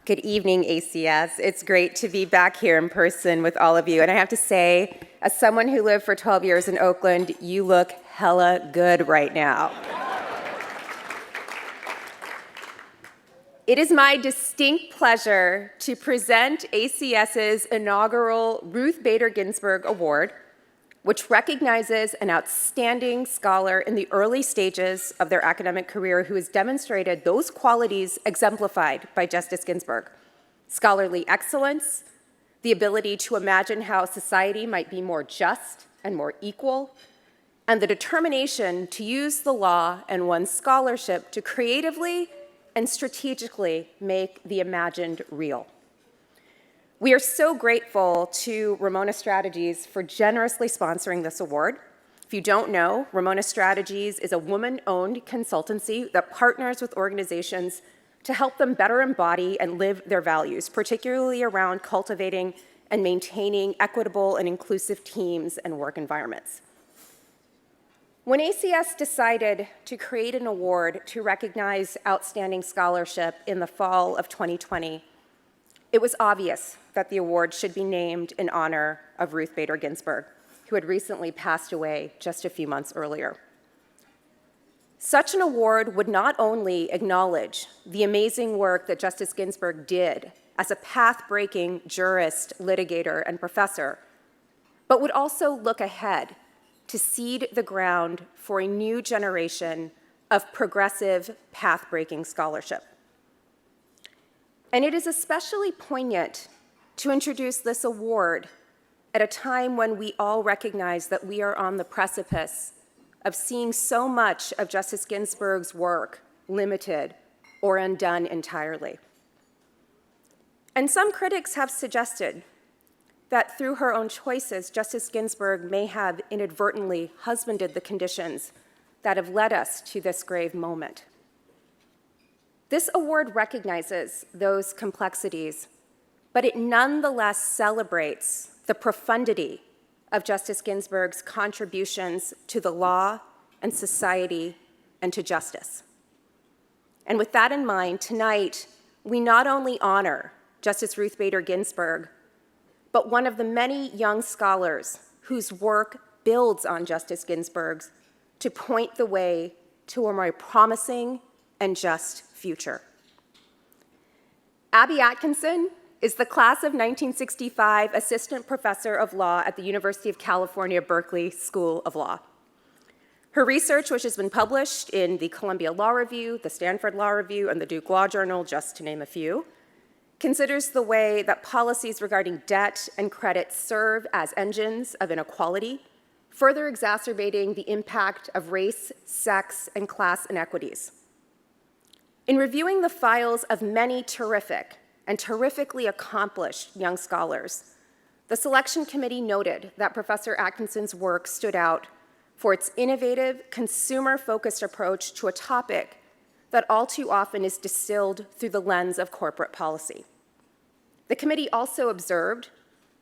Good evening, ACS. It's great to be back here in person with all of you. And I have to say, as someone who lived for 12 years in Oakland, you look hella good right now. It is my distinct pleasure to present ACS's inaugural Ruth Bader Ginsburg Award, which recognizes an outstanding scholar in the early stages of their academic career who has demonstrated those qualities exemplified by Justice Ginsburg: scholarly excellence, the ability to imagine how society might be more just and more equal, and the determination to use the law and one's scholarship to creatively and strategically make the imagined real. We are so grateful to Ramona Strategies for generously sponsoring this award. If you don't know, Ramona Strategies is a woman-owned consultancy that partners with organizations to help them better embody and live their values, particularly around cultivating and maintaining equitable and inclusive teams and work environments. When ACS decided to create an award to recognize outstanding scholarship in the fall of 2020, it was obvious that the award should be named in honor of Ruth Bader Ginsburg, who had recently passed away just a few months earlier. Such an award would not only acknowledge the amazing work that Justice Ginsburg did as a path-breaking jurist, litigator, and professor, but would also look ahead to seed the ground for a new generation of progressive path-breaking scholarship. And it is especially poignant to introduce this award at a time when we all recognize that we are on the precipice of seeing so much of Justice Ginsburg's work limited or undone entirely. And some critics have suggested that through her own choices, Justice Ginsburg may have inadvertently husbanded the conditions that have led us to this grave moment. This award recognizes those complexities, but it nonetheless celebrates the profundity of Justice Ginsburg's contributions to the law and society and to justice. And with that in mind, tonight, we not only honor Justice Ruth Bader Ginsburg, but one of the many young scholars whose work builds on Justice Ginsburg's to point the way to a more promising and just future. Abbye Atkinson is the class of 1965 assistant professor of law at the University of California, Berkeley School of Law. Her research, which has been published in the Columbia Law Review, the Stanford Law Review, and the Duke Law Journal, just to name a few, considers the way that policies regarding debt and credit serve as engines of inequality, further exacerbating the impact of race, sex, and class inequities. In reviewing the files of many terrific and terrifically accomplished young scholars, the selection committee noted that Professor Atkinson's work stood out for its innovative, consumer-focused approach to a topic that all too often is distilled through the lens of corporate policy. The committee also observed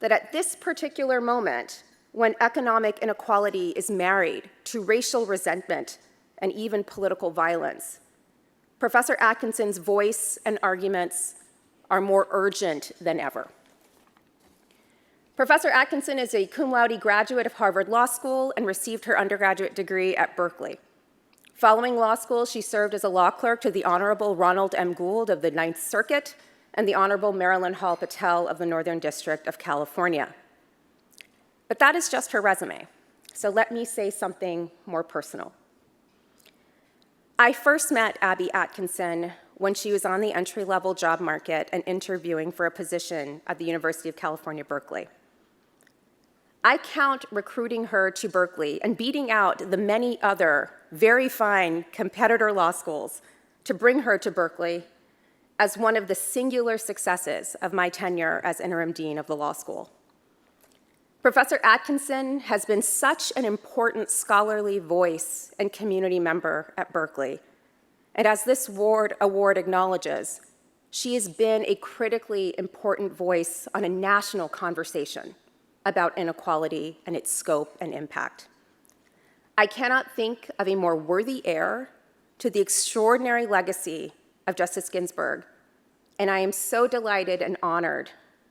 that at this particular moment, when economic inequality is married to racial resentment and even political violence, Professor Atkinson's voice and arguments are more urgent than ever. Professor Atkinson is a cum laude graduate of Harvard Law School and received her undergraduate degree at Berkeley. Following law school, she served as a law clerk to the Honorable Ronald M. Gould of the Ninth Circuit and the Honorable Marilyn Hall Patel of the Northern District of California. But that is just her resume, so let me say something more personal. I first met Abbye Atkinson when she was on the entry-level job market and interviewing for a position at the University of California, Berkeley. I count recruiting her to Berkeley and beating out the many other very fine competitor law schools to bring her to Berkeley as one of the singular successes of my tenure as interim dean of the law school. Professor Atkinson has been such an important scholarly voice and community member at Berkeley. And as this award acknowledges, she has been a critically important voice on a national conversation about inequality and its scope and impact. I cannot think of a more worthy heir to the extraordinary legacy of Justice Ginsburg and I am so delighted and honored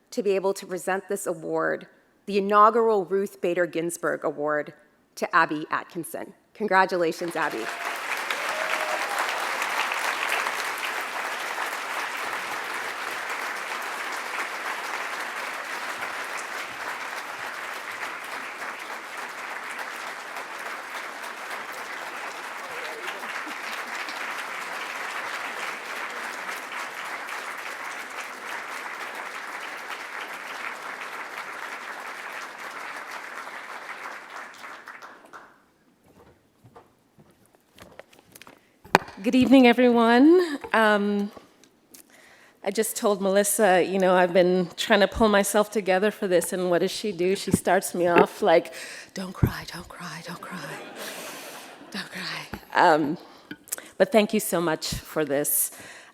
to be able to present this award, the inaugural Ruth Bader Ginsburg Award, to Abbye Atkinson. Congratulations, Abbye. Good evening, everyone. I just told Melissa, I've been trying to pull myself together for this, and what does she do? She starts me off like, don't cry, don't cry, don't cry, don't cry. But thank you so much for this.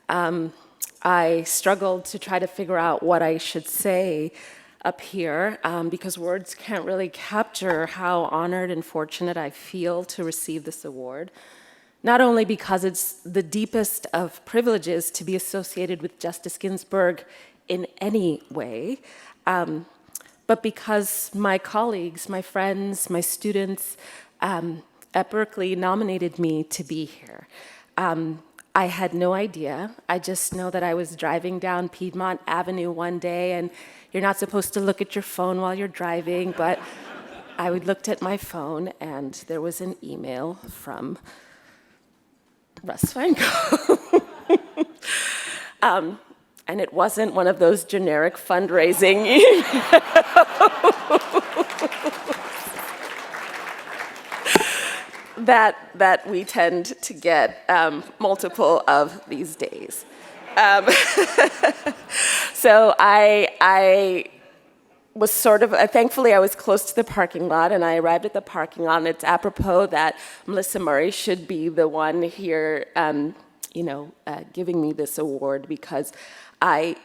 I struggled to try to figure out what I should say up here because words can't really capture how honored and fortunate I feel to receive this award. Not only because it's the deepest of privileges to be associated with Justice Ginsburg in any way, but because my colleagues, my friends, my students at Berkeley nominated me to be here. I had no idea. I just know that I was driving down Piedmont Avenue one day, and you're not supposed to look at your phone while you're driving, but I looked at my phone, and there was an email from Russ Feingold. And it wasn't one of those generic fundraising that we tend to get multiple of these days. So I was thankfully I was close to the parking lot, and I arrived at the parking lot, and it's apropos that Melissa Murray should be the one here, giving me this award, because I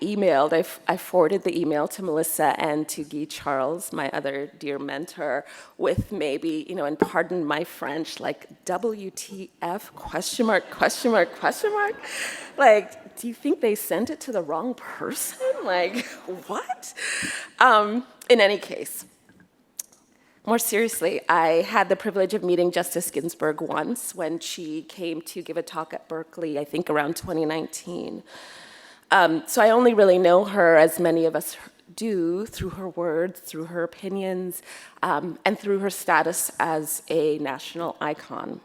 forwarded the email to Melissa and to Guy Charles, my other dear mentor, with maybe, and pardon my French, like WTF, question mark, question mark, question mark? Like, do you think they sent it to the wrong person? Like, what? In any case, more seriously, I had the privilege of meeting Justice Ginsburg once when she came to give a talk at Berkeley, I think around 2019. So I only really know her, as many of us do, through her words, through her opinions, and through her status as a national icon.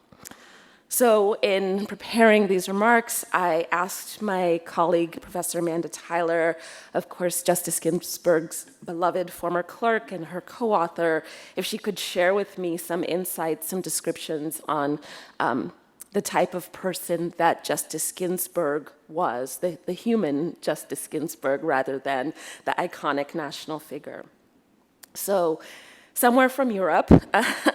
So in preparing these remarks, I asked my colleague, Professor Amanda Tyler, of course, Justice Ginsburg's beloved former clerk and her co-author, if she could share with me some insights, some descriptions on the type of person that Justice Ginsburg was, the human Justice Ginsburg, rather than the iconic national figure. So somewhere from Europe,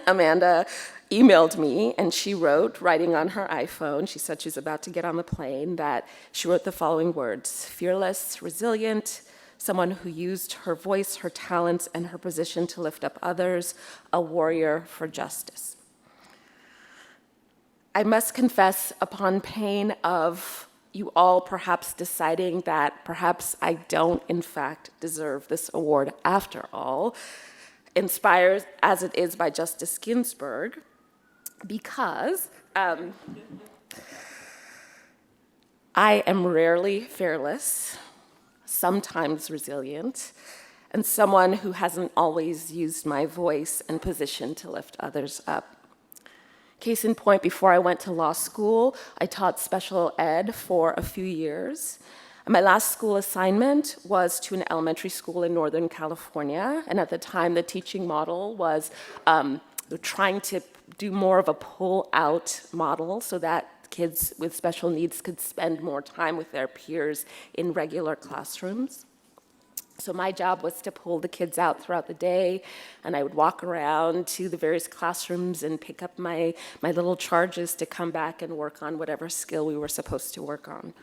Amanda emailed me, and she wrote, writing on her iPhone, she said she was about to get on the plane, that she wrote the following words: fearless, resilient, someone who used her voice, her talents, and her position to lift up others, a warrior for justice. I must confess, upon pain of you all perhaps deciding that perhaps I don't, in fact, deserve this award after all, inspired as it is by Justice Ginsburg, because I am rarely fearless, sometimes resilient, and someone who hasn't always used my voice and position to lift others up. Case in point, before I went to law school, I taught special ed for a few years. My last school assignment was to an elementary school in Northern California, and at the time the teaching model was trying to do more of a pull-out model so that kids with special needs could spend more time with their peers in regular classrooms. So my job was to pull the kids out throughout the day, and I would walk around to the various classrooms and pick up my little charges to come back and work on whatever skill we were supposed to work on.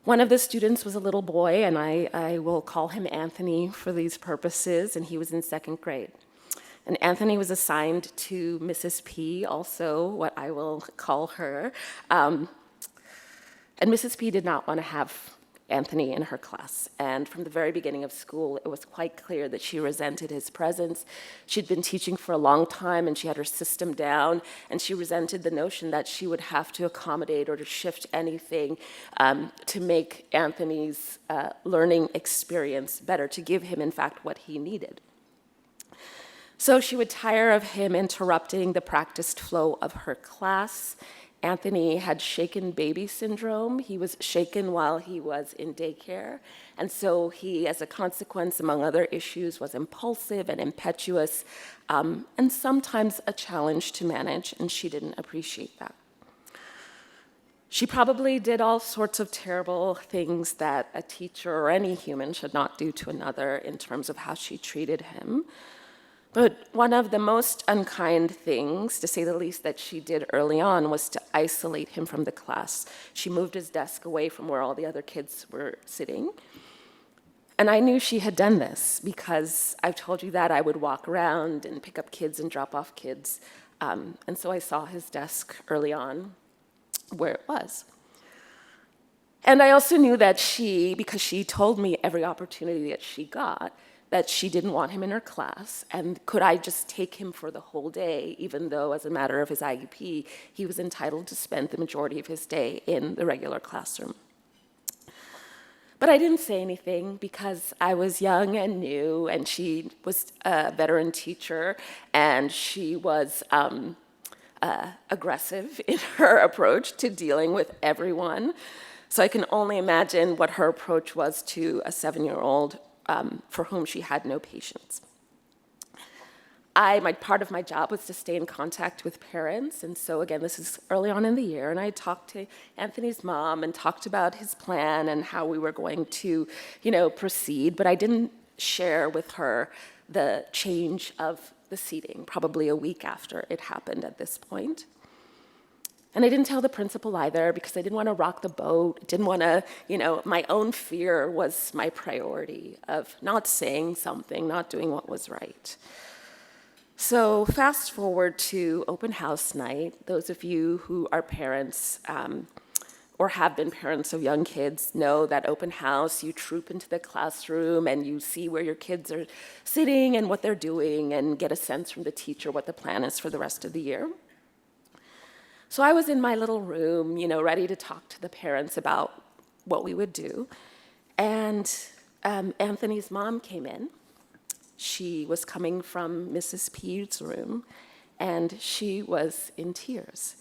One of the students was a little boy, and I will call him Anthony for these purposes, and he was in second grade. And Anthony was assigned to Mrs. P, also what I will call her. And Mrs. P did not want to have Anthony in her class. And from the very beginning of school, it was quite clear that she resented his presence. She'd been teaching for a long time, and she had her system down, and she resented the notion that she would have to accommodate or to shift anything to make Anthony's learning experience better, to give him, in fact, what he needed. So she would tire of him interrupting the practiced flow of her class. Anthony had shaken baby syndrome. He was shaken while he was in daycare. And so he, as a consequence, among other issues, was impulsive and impetuous, and sometimes a challenge to manage, and she didn't appreciate that. She probably did all sorts of terrible things that a teacher or any human should not do to another in terms of how she treated him. But one of the most unkind things, to say the least, that she did early on was to isolate him from the class. She moved his desk away from where all the other kids were sitting. And I knew she had done this because I've told you that I would walk around and pick up kids and drop off kids. And so I saw his desk early on where it was. And I also knew that because she told me every opportunity that she got, that she didn't want him in her class, and could I just take him for the whole day, even though, as a matter of his IEP, he was entitled to spend the majority of his day in the regular classroom. But I didn't say anything because I was young and new, and she was a veteran teacher, and she was aggressive in her approach to dealing with everyone. So I can only imagine what her approach was to a 7-year-old for whom she had no patience. Part of my job was to stay in contact with parents, and so again, this is early on in the year, and I talked to Anthony's mom and talked about his plan and how we were going to, proceed, but I didn't share with her the change of the seating, probably a week after it happened at this point. And I didn't tell the principal either because I didn't want to rock the boat, didn't want to, my own fear was my priority of not saying something, not doing what was right. So fast forward to open house night. Those of you who are parents or have been parents of young kids know that open house, you troop into the classroom and you see where your kids are sitting and what they're doing and get a sense from the teacher what the plan is for the rest of the year. So I was in my little room, ready to talk to the parents about what we would do. And Anthony's mom came in. She was coming from Mrs. P's room, and she was in tears.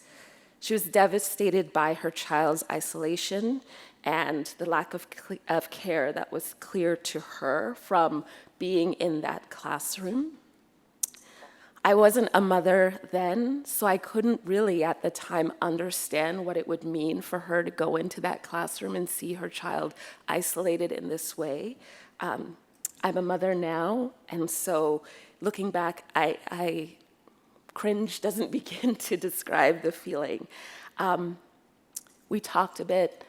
She was devastated by her child's isolation and the lack of care that was clear to her from being in that classroom. I wasn't a mother then, so I couldn't really at the time understand what it would mean for her to go into that classroom and see her child isolated in this way. I'm a mother now, and so looking back, I cringe doesn't begin to describe the feeling. We talked a bit.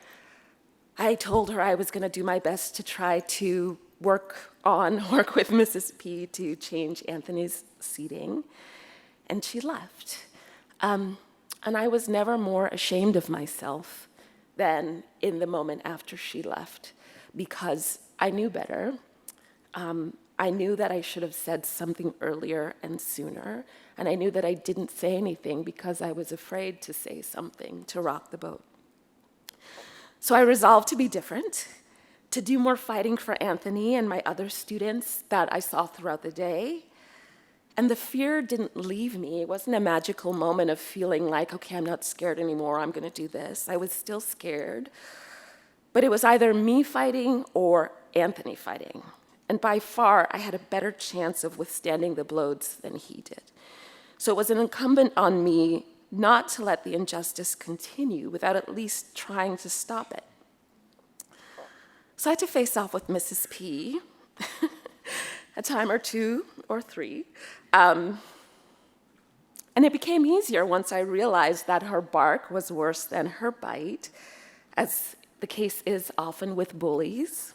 I told her I was going to do my best to try to work with Mrs. P to change Anthony's seating, and she left. And I was never more ashamed of myself than in the moment after she left, because I knew better. I knew that I should have said something earlier and sooner, and I knew that I didn't say anything because I was afraid to say something to rock the boat. So I resolved to be different, to do more fighting for Anthony and my other students that I saw throughout the day. And the fear didn't leave me. It wasn't a magical moment of feeling like, okay, I'm not scared anymore, I'm going to do this. I was still scared. But it was either me fighting or Anthony fighting. And by far, I had a better chance of withstanding the blows than he did. So it was an incumbent on me not to let the injustice continue without at least trying to stop it. So I had to face off with Mrs. P a time or two or three. And it became easier once I realized that her bark was worse than her bite, as the case is often with bullies.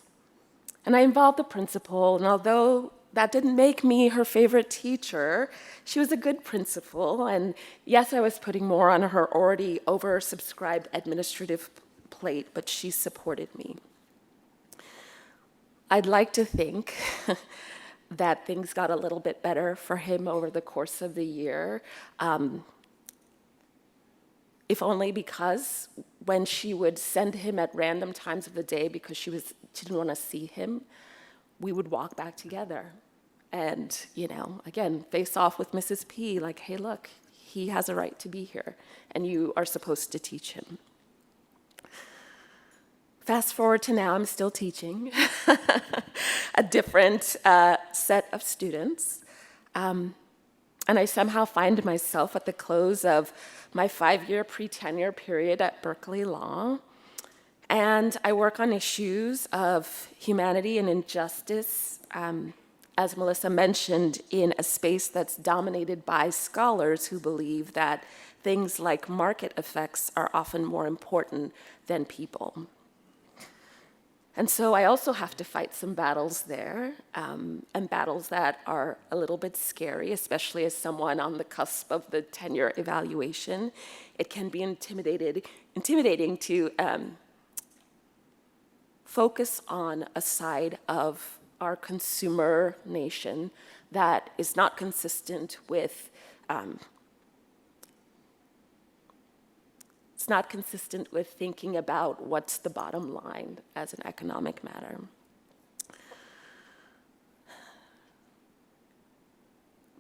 And I involved the principal, and although that didn't make me her favorite teacher, she was a good principal, and yes, I was putting more on her already oversubscribed administrative plate, but she supported me. I'd like to think that things got a little bit better for him over the course of the year, if only because when she would send him at random times of the day because she didn't want to see him, we would walk back together. And, again, face off with Mrs. P, like, hey, look, he has a right to be here, and you are supposed to teach him. Fast forward to now, I'm still teaching a different set of students. And I somehow find myself at the close of my 5-year pre-tenure period at Berkeley Law. And I work on issues of humanity and injustice, as Melissa mentioned, in a space that's dominated by scholars who believe that things like market effects are often more important than people. And so I also have to fight some battles there, and battles that are a little bit scary, especially as someone on the cusp of the tenure evaluation. It can be intimidating to focus on a side of our consumer nation that is not consistent with it's not consistent with thinking about what's the bottom line as an economic matter.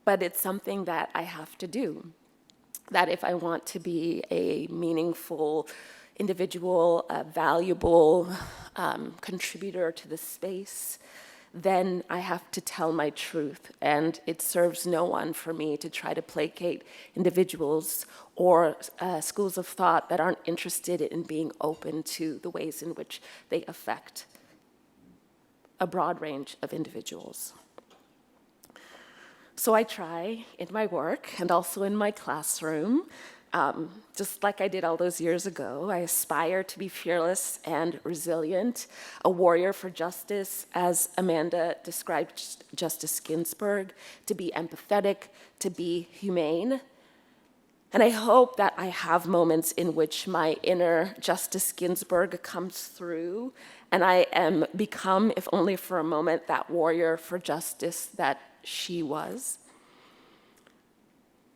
But it's something that I have to do, that if I want to be a meaningful individual, a valuable contributor to the space, then I have to tell my truth. And it serves no one for me to try to placate individuals or schools of thought that aren't interested in being open to the ways in which they affect a broad range of individuals. So I try in my work and also in my classroom, just like I did all those years ago. I aspire to be fearless and resilient, a warrior for justice, as Amanda described Justice Ginsburg, to be empathetic, to be humane. And I hope that I have moments in which my inner Justice Ginsburg comes through, and I am become, if only for a moment, that warrior for justice that she was.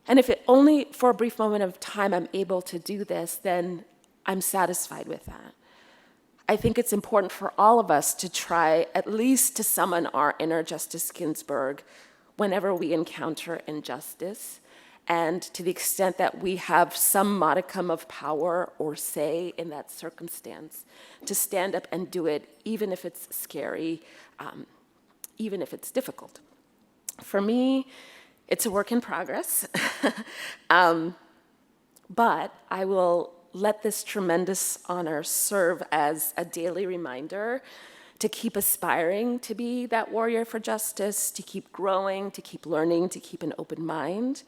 And if it only for a brief moment of time I'm able to do this, then I'm satisfied with that. I think it's important for all of us to try at least to summon our inner Justice Ginsburg whenever we encounter injustice, and to the extent that we have some modicum of power or say in that circumstance, to stand up and do it, even if it's scary, even if it's difficult. For me, it's a work in progress, but I will let this tremendous honor serve as a daily reminder to keep aspiring to be that warrior for justice, to keep growing, to keep learning, to keep an open mind,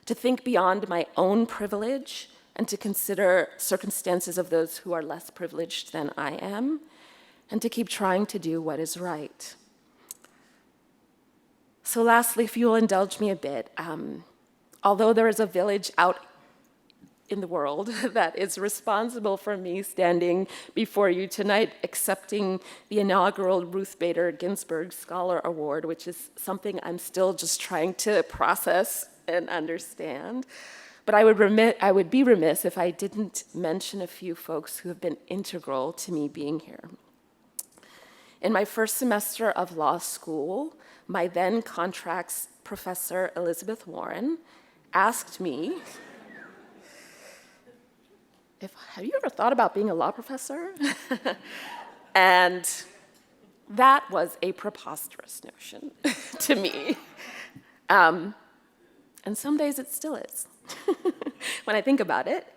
to think beyond my own privilege, and to consider circumstances of those who are less privileged than I am, and to keep trying to do what is right. So lastly, if you will indulge me a bit, although there is a village out in the world that is responsible for me standing before you tonight accepting the inaugural Ruth Bader Ginsburg Scholar Award, which is something I'm still just trying to process and understand, but I would be remiss if I didn't mention a few folks who have been integral to me being here. In my first semester of law school, my then contracts professor, Elizabeth Warren, asked me, have you ever thought about being a law professor? And that was a preposterous notion to me. And some days it still is, when I think about it.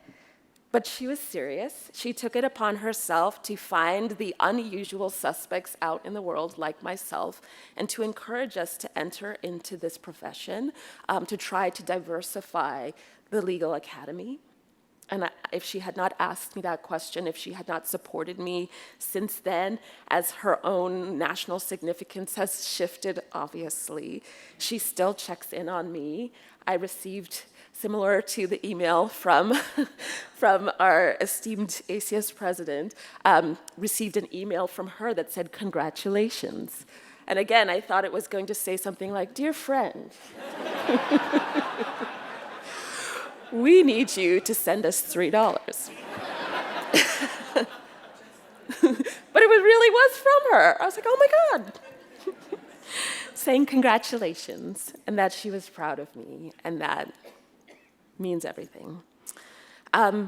But she was serious. She took it upon herself to find the unusual suspects out in the world like myself and to encourage us to enter into this profession, to try to diversify the legal academy. And if she had not asked me that question, if she had not supported me since then, as her own national significance has shifted, obviously, she still checks in on me. I received, similar to the email from, from our esteemed ACS president, received an email from her that said, "Congratulations." And again, I thought it was going to say something like, "Dear friend, we need you to send us $3. But it really was from her. I was like, oh my God. Saying congratulations, and that she was proud of me, and that means everything.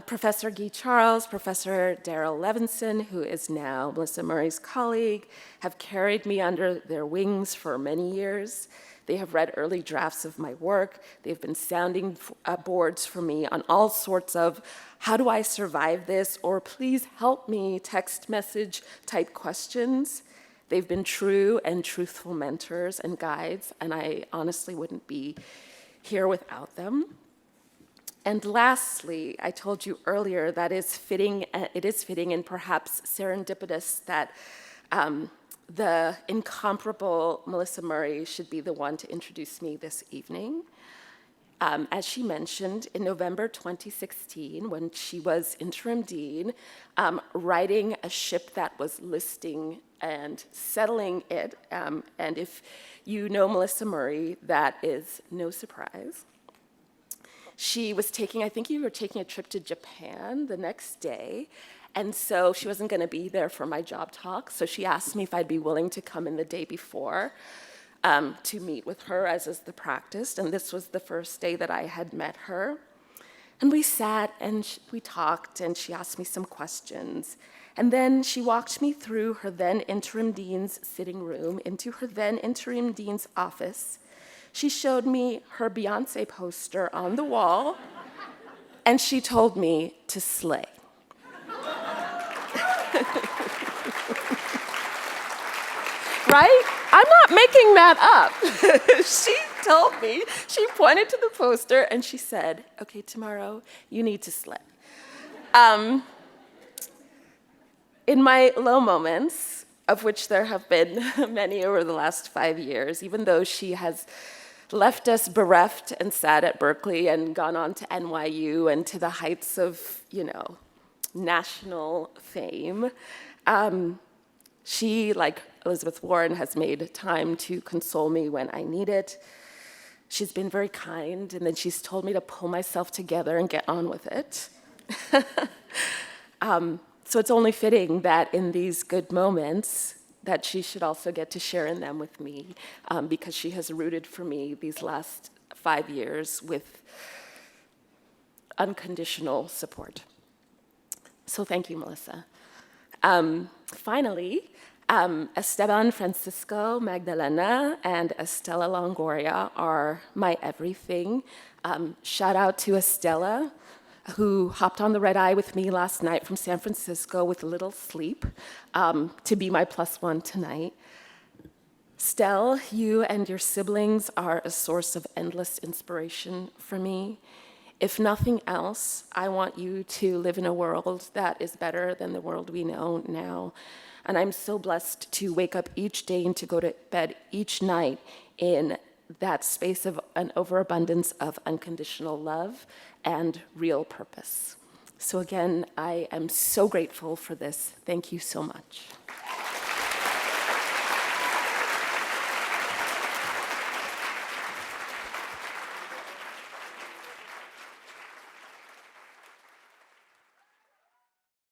Professor Guy Charles, Professor Darrell Levinson, who is now Melissa Murray's colleague, have carried me under their wings for many years. They have read early drafts of my work. They've been sounding boards for me on all sorts of, how do I survive this, or please help me text message type questions. They've been true and truthful mentors and guides, and I honestly wouldn't be here without them. And lastly, I told you earlier that it is fitting and perhaps serendipitous that the incomparable Melissa Murray should be the one to introduce me this evening. As she mentioned, in November 2016, when she was interim dean, writing a ship that was listing and settling it, and if you know Melissa Murray, that is no surprise. She was taking, I think you were taking a trip to Japan the next day, and so she wasn't going to be there for my job talk, so she asked me if I'd be willing to come in the day before to meet with her, as is the practice, and this was the first day that I had met her. And we sat and we talked, and she asked me some questions, and then she walked me through her then interim dean's sitting room into her then interim dean's office. She showed me her Beyoncé poster on the wall, and she told me to slay. Right? I'm not making that up. She told me, she pointed to the poster, and she said, okay, tomorrow you need to slay. In my low moments, of which there have been many over the last 5 years, even though she has left us bereft and sad at Berkeley and gone on to NYU and to the heights of, national fame, she, like Elizabeth Warren, has made time to console me when I need it. She's been very kind, and then she's told me to pull myself together and get on with it. So it's only fitting that in these good moments that she should also get to share in them with me, because she has rooted for me these last 5 years with unconditional support. So thank you, Melissa. Finally, Esteban Francisco Magdalena and Estela Longoria are my everything. Shout out to Estela, who hopped on the red eye with me last night from San Francisco with little sleep, to be my +1 tonight. Stel, you and your siblings are a source of endless inspiration for me. If nothing else, I want you to live in a world that is better than the world we know now. And I'm so blessed to wake up each day and to go to bed each night in that space of an overabundance of unconditional love and real purpose. So again, I am so grateful for this. Thank you so much.